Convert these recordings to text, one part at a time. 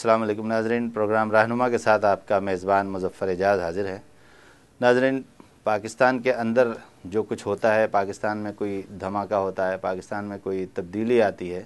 السلام علیکم ناظرین، پروگرام رہنما کے ساتھ آپ کا میزبان مظفر اعجاز حاضر ہے۔ ناظرین، پاکستان کے اندر جو کچھ ہوتا ہے، پاکستان میں کوئی دھماکہ ہوتا ہے، پاکستان میں کوئی تبدیلی آتی ہے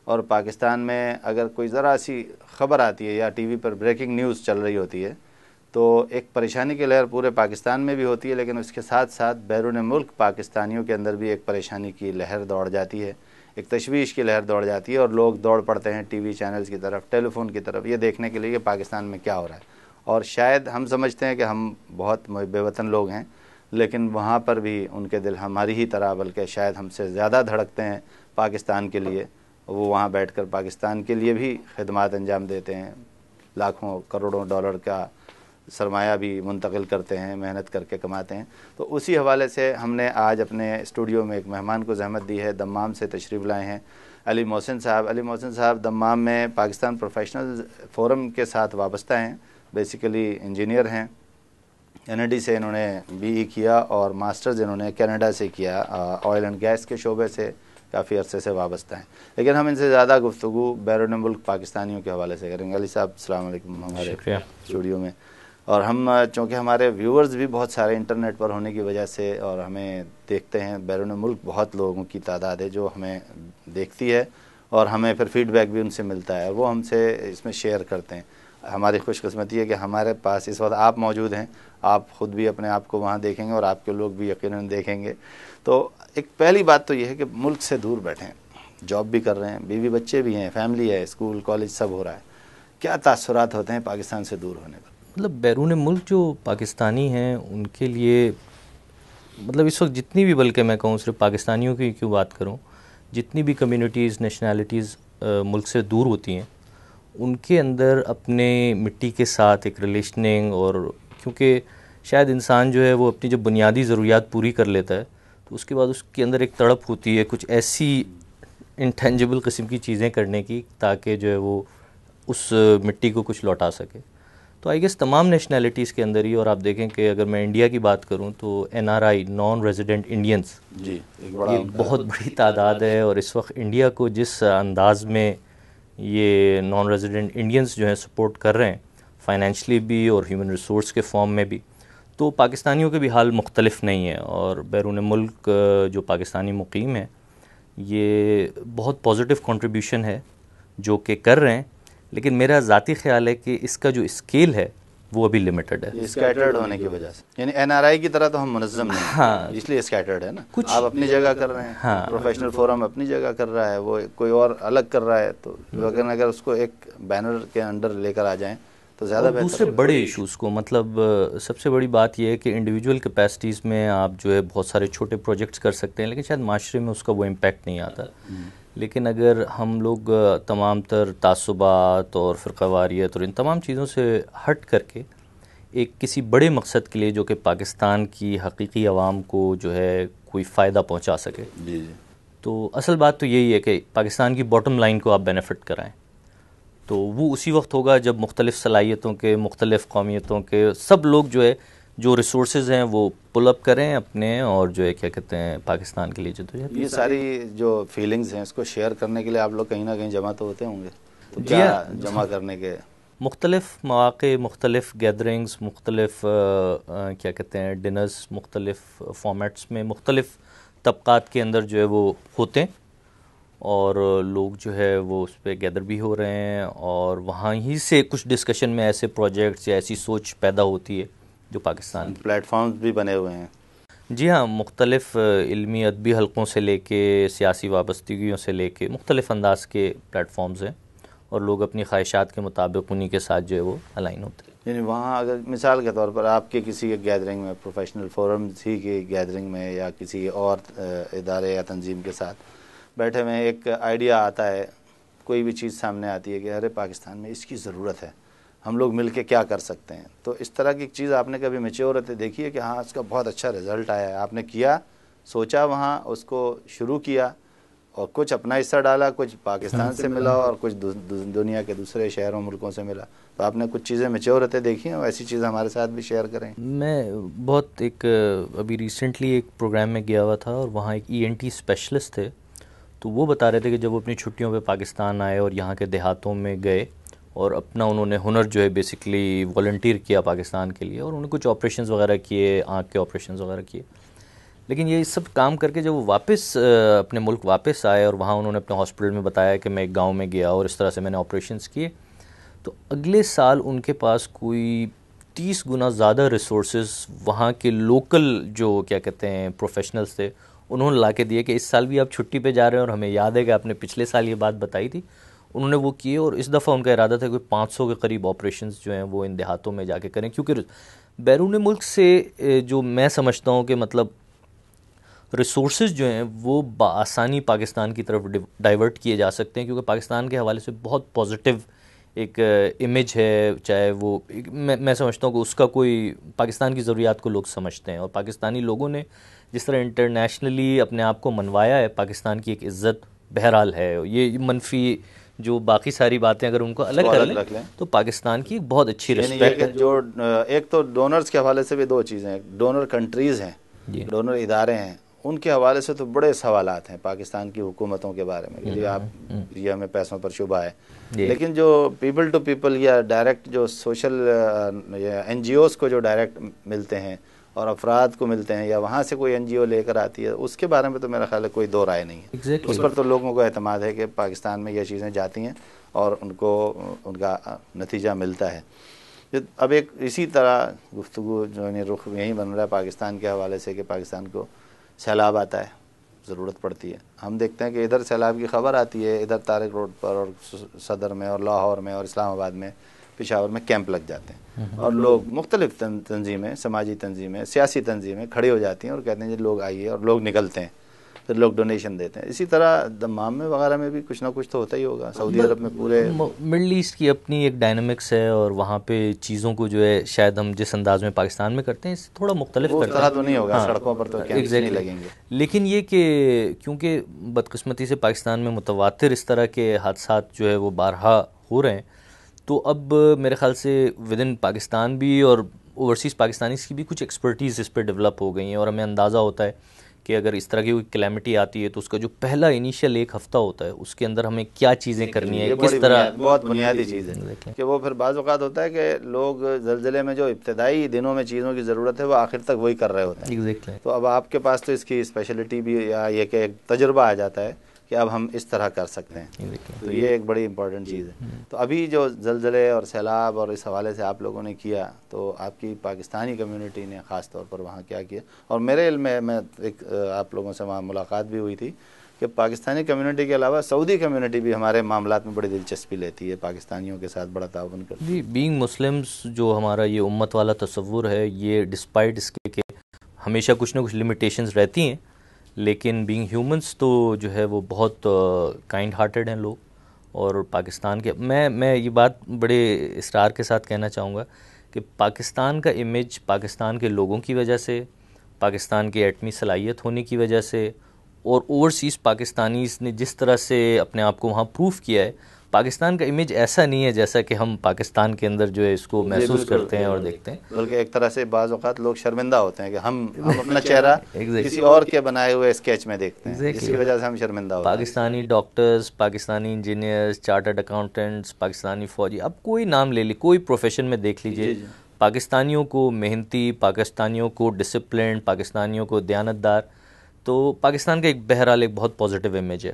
اور پاکستان میں اگر کوئی ذرا سی خبر آتی ہے یا ٹی وی پر بریکنگ نیوز چل رہی ہوتی ہے تو ایک پریشانی کی لہر پورے پاکستان میں بھی ہوتی ہے، لیکن اس کے ساتھ ساتھ بیرون ملک پاکستانیوں کے اندر بھی ایک پریشانی کی لہر دوڑ جاتی ہے، ایک تشویش کی لہر دوڑ جاتی ہے اور لوگ دوڑ پڑتے ہیں ٹی وی چینلز کی طرف، ٹیلی فون کی طرف، یہ دیکھنے کے لیے کہ پاکستان میں کیا ہو رہا ہے۔ اور شاید ہم سمجھتے ہیں کہ ہم بہت بے وطن لوگ ہیں، لیکن وہاں پر بھی ان کے دل ہماری ہی طرح بلکہ شاید ہم سے زیادہ دھڑکتے ہیں پاکستان کے لیے۔ وہ وہاں بیٹھ کر پاکستان کے لیے بھی خدمات انجام دیتے ہیں، لاکھوں کروڑوں ڈالر کا سرمایہ بھی منتقل کرتے ہیں، محنت کر کے کماتے ہیں۔ تو اسی حوالے سے ہم نے آج اپنے اسٹوڈیو میں ایک مہمان کو زحمت دی ہے، دمام سے تشریف لائے ہیں علی محسن صاحب۔ علی محسن صاحب دمام میں پاکستان پروفیشنل فورم کے ساتھ وابستہ ہیں، بیسیکلی انجینئر ہیں۔ NID سے انہوں نے BE کیا اور ماسٹرز انہوں نے کینیڈا سے کیا، آئل اینڈ گیس کے شعبے سے کافی عرصے سے وابستہ ہیں، لیکن ہم ان سے زیادہ گفتگو بیرون ملک پاکستانیوں کے حوالے سے کریں گے۔ علی صاحب السلام علیکم ہمارے اسٹوڈیو میں۔ اور ہم چونکہ ہمارے ویورز بھی بہت سارے انٹرنیٹ پر ہونے کی وجہ سے اور ہمیں دیکھتے ہیں، بیرون ملک بہت لوگوں کی تعداد ہے جو ہمیں دیکھتی ہے اور ہمیں پھر فیڈ بیک بھی ان سے ملتا ہے اور وہ ہم سے اس میں شیئر کرتے ہیں۔ ہماری خوش قسمتی ہے کہ ہمارے پاس اس وقت آپ موجود ہیں، آپ خود بھی اپنے آپ کو وہاں دیکھیں گے اور آپ کے لوگ بھی یقیناً دیکھیں گے۔ تو ایک پہلی بات تو یہ ہے کہ ملک سے دور بیٹھے ہیں، جاب بھی کر رہے ہیں، بیوی بچے بھی ہیں، فیملی ہے، اسکول کالج سب ہو رہا ہے، کیا تاثرات ہوتے ہیں پاکستان سے دور ہونے پر؟ مطلب بیرون ملک جو پاکستانی ہیں ان کے لیے مطلب اس وقت جتنی بھی، بلکہ میں کہوں صرف پاکستانیوں کی کیوں بات کروں، جتنی بھی کمیونٹیز نیشنلٹیز ملک سے دور ہوتی ہیں ان کے اندر اپنے مٹی کے ساتھ ایک ریلیشننگ، اور کیونکہ شاید انسان جو ہے وہ اپنی جب بنیادی ضروریات پوری کر لیتا ہے تو اس کے بعد اس کے اندر ایک تڑپ ہوتی ہے کچھ ایسی انٹینجبل قسم کی چیزیں کرنے کی تاکہ جو ہے وہ اس مٹی کو کچھ لوٹا سکے۔ تو آئی گیس تمام نیشنلٹیز کے اندر ہی، اور آپ دیکھیں کہ اگر میں انڈیا کی بات کروں تو NRI نان ریزیڈنٹ انڈینس یہ بہت بڑی تعداد ہے، اور اس وقت انڈیا کو جس انداز میں یہ نان ریزیڈنٹ انڈینس جو ہیں سپورٹ کر رہے ہیں فائنینشلی بھی اور ہیومن ریسورس کے فارم میں بھی، تو پاکستانیوں کے بھی حال مختلف نہیں ہے۔ اور بیرون ملک جو پاکستانی مقیم ہیں یہ بہت پازیٹیو کنٹریبیوشن ہے جو کہ کر رہے ہیں، لیکن میرا ذاتی خیال ہے کہ اس کا جو اسکیل ہے وہ ابھی لمیٹڈ ہے، اسکیٹرڈ ہونے کی وجہ سے۔ یعنی NRI کی طرح تو ہم منظم نہیں ہیں، اس لیے اسکیٹرڈ ہے نا، کچھ آپ اپنی جگہ کر رہے ہیں، پروفیشنل فورم اپنی جگہ کر رہا ہے، وہ کوئی اور الگ کر رہا ہے، تو اگر اس کو ایک بینر کے انڈر لے کر آ جائیں تو زیادہ بہتر۔ دوسرے بڑے ایشوز کو مطلب سب سے بڑی بات یہ ہے کہ انڈیویجول کیپیسٹیز میں آپ جو ہے بہت سارے چھوٹے پروجیکٹس کر سکتے ہیں، لیکن شاید معاشرے میں اس کا وہ امپیکٹ نہیں آتا۔ لیکن اگر ہم لوگ تمام تر تعصبات اور فرقہ واریت اور ان تمام چیزوں سے ہٹ کر کے ایک کسی بڑے مقصد کے لیے جو کہ پاکستان کی حقیقی عوام کو جو ہے کوئی فائدہ پہنچا سکے، تو اصل بات تو یہی ہے کہ پاکستان کی باٹم لائن کو آپ بینیفٹ کرائیں، تو وہ اسی وقت ہوگا جب مختلف صلاحیتوں کے، مختلف قومیتوں کے سب لوگ جو ہے جو ریسورسز ہیں وہ پل اپ کریں اپنے، اور جو ہے کیا کہتے ہیں پاکستان کے لیے جدوجہد۔ یہ ساری جو فیلنگز ہیں اس کو شیئر کرنے کے لیے آپ لوگ کہیں نہ کہیں جمع تو ہوتے ہوں گے، تو کیا جمع کرنے کے مختلف مواقع، مختلف گیدرنگز، مختلف کیا کہتے ہیں ڈنرز، مختلف فارمیٹس میں مختلف طبقات کے اندر جو ہے وہ ہوتے ہیں، اور لوگ جو ہے وہ اس پہ گیدر بھی ہو رہے ہیں، اور وہاں ہی سے کچھ ڈسکشن میں ایسے پروجیکٹس یا ایسی سوچ پیدا ہوتی ہے جو پاکستان کی۔ پلیٹ فارمز بھی بنے ہوئے ہیں؟ جی ہاں، مختلف علمی ادبی حلقوں سے لے کے سیاسی وابستگیوں سے لے کے مختلف انداز کے پلیٹ فارمز ہیں، اور لوگ اپنی خواہشات کے مطابق انہی کے ساتھ جو ہے وہ الائن ہوتے ہیں۔ یعنی وہاں اگر مثال کے طور پر آپ کے کسی گیدرنگ میں، پروفیشنل فورمز ہی کی گیدرنگ میں یا کسی اور ادارے یا تنظیم کے ساتھ بیٹھے ہوئے ایک آئیڈیا آتا ہے، کوئی بھی چیز سامنے آتی ہے کہ ارے پاکستان میں اس کی ضرورت ہے، ہم لوگ مل کے کیا کر سکتے ہیں، تو اس طرح کی چیز آپ نے کبھی میچور ہوتے دیکھی ہے کہ ہاں اس کا بہت اچھا رزلٹ آیا ہے، آپ نے کیا، سوچا، وہاں اس کو شروع کیا اور کچھ اپنا حصہ ڈالا، کچھ پاکستان سے ملا اور کچھ دنیا کے دوسرے شہروں ملکوں سے ملا، تو آپ نے کچھ چیزیں میچور ہوتے دیکھی ہیں، ایسی چیز ہمارے ساتھ بھی شیئر کریں؟ میں بہت ابھی ریسنٹلی ایک پروگرام میں گیا ہوا تھا، اور وہاں ایک ENT اسپیشلسٹ تھے، تو وہ بتا رہے تھے کہ جب وہ اپنی چھٹیوں پہ پاکستان آئے اور یہاں کے دیہاتوں میں گئے اور اپنا انہوں نے ہنر جو ہے بیسکلی والنٹیئر کیا پاکستان کے لیے، اور انہوں نے کچھ آپریشنز وغیرہ کیے، آنکھ کے آپریشنز وغیرہ کیے. لیکن یہ سب کام کر کے جب وہ واپس اپنے ملک واپس آئے، اور وہاں انہوں نے اپنے ہاسپٹل میں بتایا کہ میں ایک گاؤں میں گیا اور اس طرح سے میں نے آپریشنز کیے، تو اگلے سال ان کے پاس کوئی 30 گنا زیادہ ریسورسز وہاں کے لوکل جو کیا کہتے ہیں پروفیشنلز تھے انہوں نے لا کے دیے کہ اس سال بھی آپ چھٹی پہ جا رہے ہیں اور ہمیں یاد ہے کہ آپ نے پچھلے سال یہ بات بتائی تھی. انہوں نے وہ کیے، اور اس دفعہ ان کا ارادہ تھا کہ 500 کے قریب آپریشنز جو ہیں وہ ان دیہاتوں میں جا کے کریں، کیونکہ بیرون ملک سے جو میں سمجھتا ہوں کہ مطلب ریسورسز جو ہیں وہ بآسانی پاکستان کی طرف ڈائیورٹ کیے جا سکتے ہیں، کیونکہ پاکستان کے حوالے سے بہت پازیٹیو ایک امیج ہے. چاہے وہ میں سمجھتا ہوں کہ اس کا کوئی پاکستان کی ضروریات کو لوگ سمجھتے ہیں، اور پاکستانی لوگوں نے جس طرح انٹرنیشنلی اپنے آپ کو منوایا ہے، پاکستان کی ایک عزت بہرحال ہے. یہ منفی جو باقی ساری باتیں اگر ان کو الگ کر لیں تو پاکستان کی بہت اچھی رسپیکٹ ہے. جو ایک تو ڈونرز کے حوالے سے بھی دو چیزیں ہیں، ڈونر کنٹریز ہیں، ڈونر ادارے ہیں، ان کے حوالے سے تو بڑے سوالات ہیں پاکستان کی حکومتوں کے بارے میں کہ آپ یہ ہمیں پیسوں پر شبہ ہے. لیکن جو پیپل ٹو پیپل یا ڈائریکٹ جو سوشل این جی اوز کو جو ڈائریکٹ ملتے ہیں اور افراد کو ملتے ہیں، یا وہاں سے کوئی این جی او لے کر آتی ہے، اس کے بارے میں تو میرا خیال ہے کوئی دو رائے نہیں ہے. اس پر تو لوگوں کو اعتماد ہے کہ پاکستان میں یہ چیزیں جاتی ہیں اور ان کو ان کا نتیجہ ملتا ہے. اب ایک اسی طرح گفتگو جو ہے رخ یہی بن رہا ہے پاکستان کے حوالے سے کہ پاکستان کو سیلاب آتا ہے، ضرورت پڑتی ہے. ہم دیکھتے ہیں کہ ادھر سیلاب کی خبر آتی ہے، ادھر طارق روڈ پر اور صدر میں اور لاہور میں اور اسلام آباد میں، پشاور میں کیمپ لگ جاتے ہیں، اور لوگ مختلف تنظیمیں، سماجی تنظیمیں، سیاسی تنظیمیں کھڑی ہو جاتی ہیں اور کہتے ہیں جی لوگ آئیے، اور لوگ نکلتے ہیں، پھر لوگ ڈونیشن دیتے ہیں. اسی طرح دمام میں وغیرہ میں بھی کچھ نہ کچھ تو ہوتا ہی ہوگا. سعودی عرب میں پورے مڈل ایسٹ کی اپنی ایک ڈائنامکس ہے، اور وہاں پہ چیزوں کو جو ہے شاید ہم جس انداز میں پاکستان میں کرتے ہیں اس سے تھوڑا مختلف کرتے ہیں. اس طرح تو نہیں ہوگا، سڑکوں پر تو کیمپس نہیں لگیں گے. لیکن یہ کہ کیونکہ بدقسمتی سے پاکستان میں متواتر اس طرح کے حادثات جو ہے وہ بارہا ہو رہے ہیں، تو اب میرے خیال سے ود ان پاکستان بھی اور اوورسیز پاکستانیز کی بھی کچھ ایکسپرٹیز اس پہ ڈیولپ ہو گئی ہیں، اور ہمیں اندازہ ہوتا ہے کہ اگر اس طرح کی کوئی کلیمٹی آتی ہے تو اس کا جو پہلا انیشیل ایک ہفتہ ہوتا ہے اس کے اندر ہمیں کیا چیزیں کرنی ہے، کس طرح. بہت بنیادی چیز ہے کہ وہ پھر بعض اوقات ہوتا ہے کہ لوگ زلزلے میں جو ابتدائی دنوں میں چیزوں کی ضرورت ہے وہ آخر تک وہی کر رہے ہوتے ہیں. تو اب آپ کے پاس تو اس کی اسپیشلٹی بھی یا یہ کہ ایک تجربہ آ جاتا ہے کہ اب ہم اس طرح کر سکتے ہیں. تو یہ ایک بڑی امپورٹنٹ چیز ہے. تو ابھی جو زلزلے اور سیلاب اور اس حوالے سے آپ لوگوں نے کیا، تو آپ کی پاکستانی کمیونٹی نے خاص طور پر وہاں کیا کیا؟ اور میرے علم میں ایک آپ لوگوں سے وہاں ملاقات بھی ہوئی تھی کہ پاکستانی کمیونٹی کے علاوہ سعودی کمیونٹی بھی ہمارے معاملات میں بڑی دلچسپی لیتی ہے، پاکستانیوں کے ساتھ بڑا تعاون کرتی ہے. جی، بینگ مسلمز جو ہمارا یہ امت والا تصور ہے، یہ ڈسپائٹ اس کے کہ ہمیشہ کچھ نہ کچھ لمیٹیشنز رہتی ہیں، لیکن بینگ ہیومنس تو جو ہے وہ بہت کائنڈ ہارٹیڈ ہیں لوگ. اور پاکستان کے میں یہ بات بڑے اصرار کے ساتھ کہنا چاہوں گا کہ پاکستان کا امیج پاکستان کے لوگوں کی وجہ سے، پاکستان کی ایٹمی صلاحیت ہونے کی وجہ سے، اور اوورسیز پاکستانیز نے جس طرح سے اپنے آپ کو وہاں پروف کیا ہے، پاکستان کا امیج ایسا نہیں ہے جیسا کہ ہم پاکستان کے اندر جو ہے اس کو محسوس کرتے ہیں اور دیکھتے ہیں. بلکہ ایک طرح سے بعض اوقات لوگ شرمندہ ہوتے ہیں کہ ہم اپنا چہرہ کسی اور کے بنائے ہوئے اسکیچ میں دیکھتے ہیں، جس کی وجہ سے ہم شرمندہ ہوتے ہیں. Pakistani doctors, Pakistani engineers, chartered accountants, Pakistani فوجی، اب کوئی نام لے لی، کوئی پروفیشن میں دیکھ لیجئے، پاکستانیوں کو محنتی، پاکستانیوں کو ڈسپلن، پاکستانیوں کو دیانتدار. تو پاکستان کا ایک بہرحال ایک بہت پازیٹیو امیج ہے.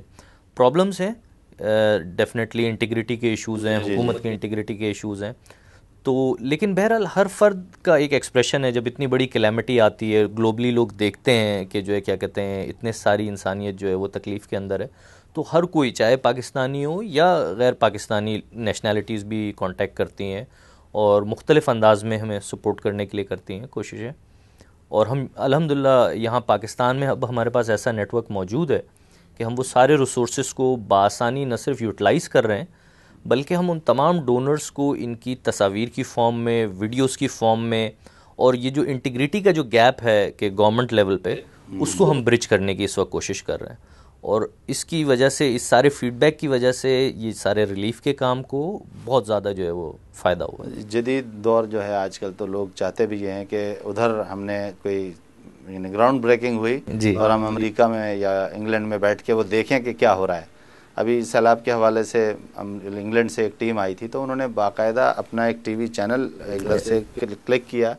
پرابلمز ہیں ڈیفینیٹلی، انٹیگریٹی کے ایشوز ہیں، حکومت کی انٹیگریٹی کے ایشوز ہیں، تو لیکن بہرحال ہر فرد کا ایک ایکسپریشن ہے. جب اتنی بڑی کلیمٹی آتی ہے، گلوبلی لوگ دیکھتے ہیں کہ جو ہے کیا کہتے ہیں اتنے ساری انسانیت جو ہے وہ تکلیف کے اندر ہے، تو ہر کوئی چاہے پاکستانی ہو یا غیر پاکستانی نیشنلٹیز بھی کانٹیکٹ کرتی ہیں اور مختلف انداز میں ہمیں سپورٹ کرنے کے لیے کرتی ہیں کوششیں. اور ہم الحمدللہ یہاں پاکستان میں اب ہمارے پاس ایسا نیٹ ورک موجود ہے کہ ہم وہ سارے ریسورسز کو بآسانی نہ صرف یوٹیلائز کر رہے ہیں، بلکہ ہم ان تمام ڈونرز کو ان کی تصاویر کی فارم میں، ویڈیوز کی فارم میں، اور یہ جو انٹیگریٹی کا جو گیپ ہے کہ گورنمنٹ لیول پہ، اس کو ہم برج کرنے کی اس وقت کوشش کر رہے ہیں. اور اس کی وجہ سے، اس سارے فیڈ بیک کی وجہ سے یہ سارے ریلیف کے کام کو بہت زیادہ جو ہے وہ فائدہ ہوا ہے. جدید دور جو ہے آج کل، تو لوگ چاہتے بھی یہ ہیں کہ ادھر ہم نے کوئی گراؤنڈ بریکنگ ہوئی اور ہم امریکہ میں یا انگلینڈ میں بیٹھ کے وہ دیکھیں کہ کیا ہو رہا ہے. ابھی سیلاب کے حوالے سے انگلینڈ سے ایک ٹیم آئی تھی، تو انہوں نے باقاعدہ اپنا ایک ٹی وی چینل ادھر سے کلک کیا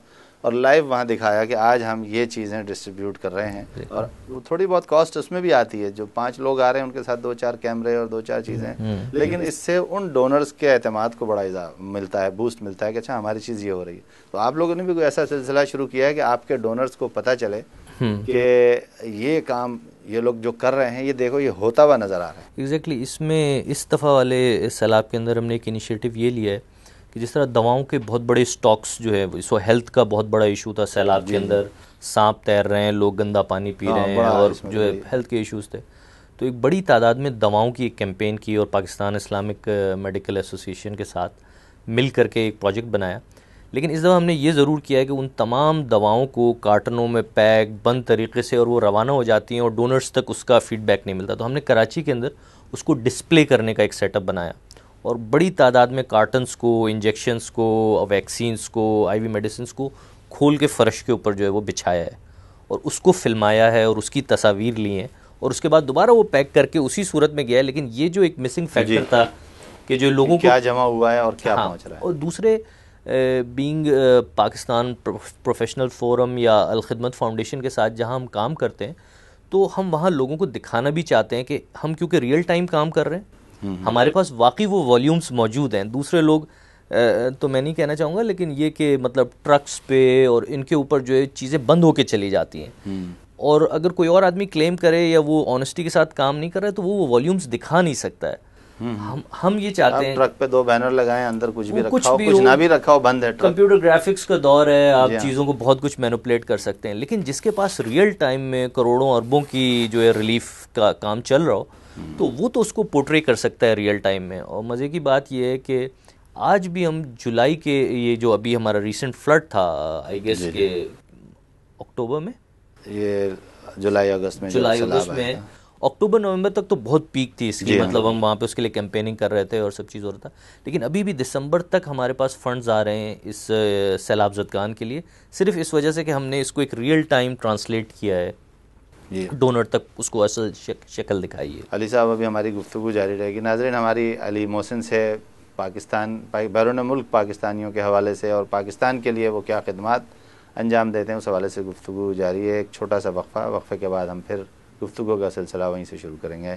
اور لائیو وہاں دکھایا کہ آج ہم یہ چیزیں ڈسٹریبیوٹ کر رہے ہیں، اور تھوڑی بہت کاسٹ اس میں بھی آتی ہے، جو 5 لوگ آ رہے ہیں ان کے ساتھ 2-4 کیمرے اور 2-4 چیزیں، لیکن اس سے ان ڈونرز کے اعتماد کو بڑا اضافہ ملتا ہے، بوسٹ ملتا ہے کہ اچھا ہماری چیز یہ ہو رہی ہے۔ تو آپ لوگوں نے بھی کوئی ایسا سلسلہ شروع کیا ہے کہ آپ کے ڈونرز کو پتہ چلے کہ یہ کام یہ لوگ جو کر رہے ہیں یہ دیکھو یہ ہوتا ہوا نظر آ رہا ہے؟ ایگزیکٹلی اس میں اس دفعہ والے سیلاب کے اندر ہم نے ایک انیشیٹو یہ لیا ہے کہ جس طرح دواؤں کے بہت بڑے سٹاکس جو ہے، اس وقت ہیلتھ کا بہت بڑا ایشو تھا سیلاب کے اندر، سانپ تیر رہے ہیں، لوگ گندا پانی پی رہے ہیں اور جو ہے ہیلتھ کے ایشوز تھے، تو ایک بڑی تعداد میں دواؤں کی ایک کیمپین کی اور پاکستان اسلامک میڈیکل ایسوسی ایشن کے ساتھ مل کر کے ایک پروجیکٹ بنایا۔ لیکن اس دفعہ ہم نے یہ ضرور کیا ہے کہ ان تمام دواؤں کو کارٹنوں میں پیک بند طریقے سے، اور وہ روانہ ہو جاتی ہیں اور ڈونرز تک اس کا فیڈ بیک نہیں ملتا، تو ہم نے کراچی کے اندر اس کو ڈسپلے کرنے کا ایک سیٹ اپ بنایا اور بڑی تعداد میں کارٹنز کو، انجیکشنز کو، ویکسینز کو، آئی وی میڈیسنز کو کھول کے فرش کے اوپر جو ہے وہ بچھایا ہے اور اس کو فلمایا ہے اور اس کی تصاویر لی ہیں، اور اس کے بعد دوبارہ وہ پیک کر کے اسی صورت میں گیا ہے۔ لیکن یہ جو ایک مسنگ فیکٹر تھا کہ جو لوگوں کو کیا جمع ہوا ہے اور کیا پہنچ رہا ہے، اور دوسرے بینگ پاکستان پروفیشنل فورم یا الخدمت فاؤنڈیشن کے ساتھ جہاں ہم کام کرتے ہیں، تو ہم وہاں لوگوں کو دکھانا بھی چاہتے ہیں کہ ہم کیونکہ ریئل ٹائم کام کر رہے ہیں، ہمارے پاس واقعی وہ والیومز موجود ہیں۔ دوسرے لوگ تو میں نہیں کہنا چاہوں گا، لیکن یہ کہ مطلب ٹرکس پہ اور ان کے اوپر جو ہے چیزیں بند ہو کے چلی جاتی ہیں، اور اگر کوئی اور آدمی کلیم کرے یا وہ آنیسٹی کے ساتھ کام نہیں کر رہا ہے تو وہ والیومز دکھا نہیں سکتا ہے۔ ہم یہ چاہتے ہیں ٹرک پہ 2 بینر لگائیں، اندر کچھ بھی رکھا ہو، کچھ نہ بھی رکھا ہو، بند ہے ٹرک۔ کمپیوٹر گرافکس کا دور ہے، آپ چیزوں کو بہت کچھ مینوپولیٹ کر سکتے ہیں، لیکن جس کے پاس ریئل ٹائم میں کروڑوں اربوں کی جو ہے ریلیف کا کام چل رہا ہو، تو وہ تو اس کو پورٹری کر سکتا ہے ریئل ٹائم میں۔ اور مزے کی بات یہ ہے کہ آج بھی ہم جولائی کے یہ جو ابھی ہمارا ریسنٹ فلڈ تھا، آئی گیس کہ اکتوبر میں، یہ جولائی اگست میں اکتوبر نومبر تک تو بہت پیک تھی اس کی، مطلب ہم وہاں پہ اس کے لیے کیمپیننگ کر رہے تھے اور سب چیز ہو رہا تھا، لیکن ابھی بھی دسمبر تک ہمارے پاس فنڈز آ رہے ہیں اس سیلاب زدگان کے لیے، صرف اس وجہ سے کہ ہم نے اس کو ایک ریئل ٹائم ٹرانسلیٹ کیا ہے، ڈونر تک اس کو اصل شکل دکھائی ہے۔ علی صاحب ابھی ہماری گفتگو جاری رہے گی۔ ناظرین، ہماری علی محسن سے پاکستان بیرون ملک پاکستانیوں کے حوالے سے اور پاکستان کے لیے وہ کیا خدمات انجام دیتے ہیں اس حوالے سے گفتگو جاری ہے۔ ایک چھوٹا سا وقفہ، وقفے کے بعد ہم پھر گفتگو کا سلسلہ وہیں سے شروع کریں گے۔